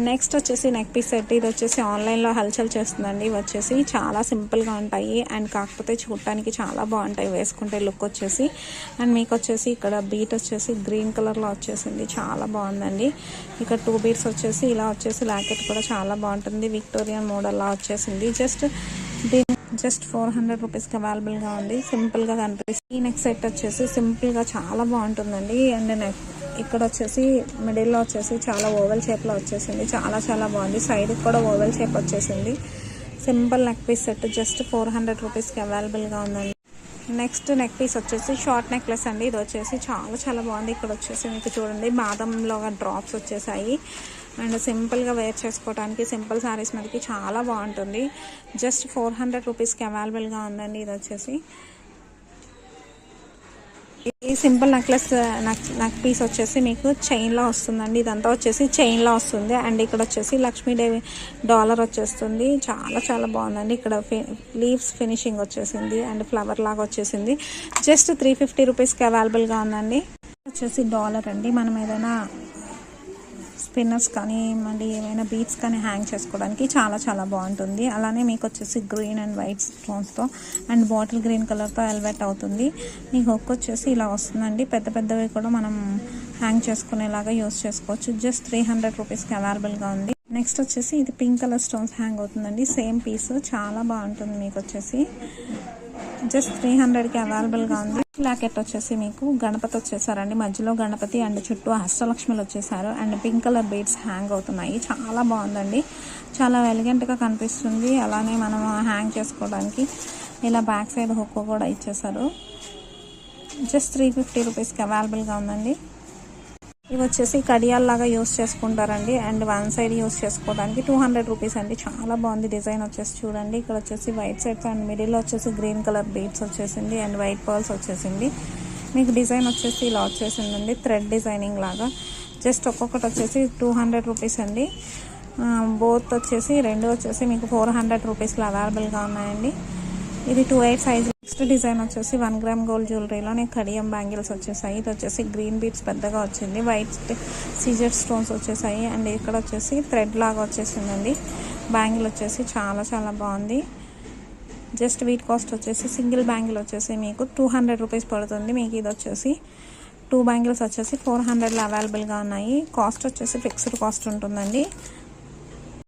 Next వచ్చేసి neck piece set. ఇది వచ్చేసి ఆన్లైన్లో హల్చల్ చేస్తుందండి. ఇవి వచ్చేసి చాలా సింపుల్గా ఉంటాయి అండ్ కాకపోతే చూడటానికి చాలా బాగుంటాయి వేసుకుంటే లుక్ వచ్చేసి. అండ్ మీకు వచ్చేసి ఇక్కడ బీట్ వచ్చేసి గ్రీన్ కలర్లో వచ్చేసింది, చాలా బాగుందండి. ఇక్కడ 2 బీట్స్ వచ్చేసి ఇలా వచ్చేసి లాకెట్ కూడా చాలా బాగుంటుంది, విక్టోరియన్ మోడల్లా వచ్చేసింది. జస్ట్ 400 రూపీస్కి అవైలబుల్గా ఉంది. సింపుల్గా కనిపిస్తుంది. ఈ నెక్ సెట్ వచ్చేసి సింపుల్గా చాలా బాగుంటుందండి. అండ్ నెక్ ఇక్కడ వచ్చేసి మిడిల్లో వచ్చేసి చాలా ఓవెల్ షేప్లో వచ్చేసింది, చాలా బాగుంది. సైడ్కి కూడా ఓవెల్ షేప్ వచ్చేసింది. Simple neck piece set just 400 రూపీస్కి అవైలబుల్గా ఉందండి. నెక్స్ట్ నెక్ పీస్ వచ్చేసి షార్ట్ నెక్లెస్ అండి. ఇది వచ్చేసి చాలా బాగుంది. ఇక్కడ వచ్చేసి మీకు చూడండి బాదంలోగా డ్రాప్స్ వచ్చేసాయి అండ్ సింపుల్గా వేర్ చేసుకోవడానికి సింపుల్ శారీస్ మీదకి చాలా బాగుంటుంది. జస్ట్ 400 రూపీస్కి అవైలబుల్గా ఉందండి. ఇది వచ్చేసి ఈ సింపుల్ నెక్ పీస్ వచ్చేసి మీకు చైన్లో వస్తుందండి. ఇదంతా వచ్చేసి చైన్లో వస్తుంది అండ్ ఇక్కడ వచ్చేసి లక్ష్మీదేవి డాలర్ వచ్చేస్తుంది. చాలా బాగుందండి. ఇక్కడ లీవ్స్ ఫినిషింగ్ వచ్చేసింది అండ్ ఫ్లవర్ లాగా వచ్చేసింది. జస్ట్ 350 రూపీస్కి అవైలబుల్గా ఉందండి. వచ్చేసి డాలర్ అండి. మనం ఏదైనా స్పిన్నర్స్ కానీ మళ్ళీ ఏమైనా బీట్స్ కానీ హ్యాంగ్ చేసుకోవడానికి చాలా బాగుంటుంది. అలానే మీకు వచ్చేసి గ్రీన్ అండ్ వైట్ స్టోన్స్తో అండ్ బాటిల్ గ్రీన్ కలర్తో ఎలివేట్ అవుతుంది. మీకు హుక్ వచ్చేసి ఇలా వస్తుందండి. పెద్దవి కూడా మనం హ్యాంగ్ చేసుకునేలాగా యూస్ చేసుకోవచ్చు. జస్ట్ 300 రూపీస్కి అవైలబుల్గా ఉంది. నెక్స్ట్ వచ్చేసి ఇది పింక్ కలర్ స్టోన్స్ హ్యాంగ్ అవుతుందండి. సేమ్ పీస్ చాలా బాగుంటుంది. మీకు వచ్చేసి జస్ట్ 300కి అవైలబుల్గా ఉంది. లాకెట్ వచ్చేసి మీకు గణపతి వచ్చేసారండి. మధ్యలో గణపతి అండ్ చుట్టూ అష్టలక్ష్మిలు వచ్చేసారు and pink colour beads hang అవుతున్నాయి. చాలా బాగుందండి. చాలా ఎలిగెంట్గా కనిపిస్తుంది. అలానే మనం హ్యాంగ్ చేసుకోవడానికి ఇలా బ్యాక్ సైడ్ హుక్ కూడా ఇచ్చేసారు. జస్ట్ 350 రూపీస్కి అవైలబుల్గా ఉందండి. ఇవి వచ్చేసి కడియాల్లాగా యూస్ చేసుకుంటారండి అండ్ వన్ సైడ్ యూస్ చేసుకోవడానికి 200 రూపీస్ అండి. చాలా బాగుంది. డిజైన్ వచ్చేసి చూడండి. ఇక్కడ వచ్చేసి వైట్ సైడ్స్ అండ్ మిడిల్లో వచ్చేసి గ్రీన్ కలర్ బీడ్స్ వచ్చేసింది అండ్ వైట్ పర్ల్స్ వచ్చేసింది. మీకు డిజైన్ వచ్చేసి ఇలా వచ్చేసిందండి, థ్రెడ్ డిజైనింగ్ లాగా. జస్ట్ ఒక్కొక్కటి వచ్చేసి 200 రూపీస్ అండి. బోత్ వచ్చేసి రెండు వచ్చేసి మీకు 400 రూపీస్లో అవైలబుల్గా ఉన్నాయండి. ఇది 28 సైజ్. నెక్స్ట్ డిజైన్ వచ్చేసి 1 గ్రామ్ గోల్డ్ జ్యువెలరీలోనే కడియం బ్యాంగిల్స్ వచ్చేసాయి. ఇది వచ్చేసి గ్రీన్ బీడ్స్ పెద్దగా వచ్చింది, వైట్ సీజర్ స్టోన్స్ వచ్చేసాయి అండ్ ఇక్కడ వచ్చేసి థ్రెడ్ లాగా వచ్చేసిందండి. బ్యాంగిల్ వచ్చేసి చాలా బాగుంది. జస్ట్ వీట్ కాస్ట్ వచ్చేసి సింగిల్ బ్యాంగిల్ వచ్చేసి మీకు 200 రూపీస్ పడుతుంది. మీకు ఇది వచ్చేసి 2 బ్యాంగిల్స్ వచ్చేసి 400లో అవైలబుల్గా ఉన్నాయి. కాస్ట్ వచ్చేసి ఫిక్స్డ్ కాస్ట్ ఉంటుందండి.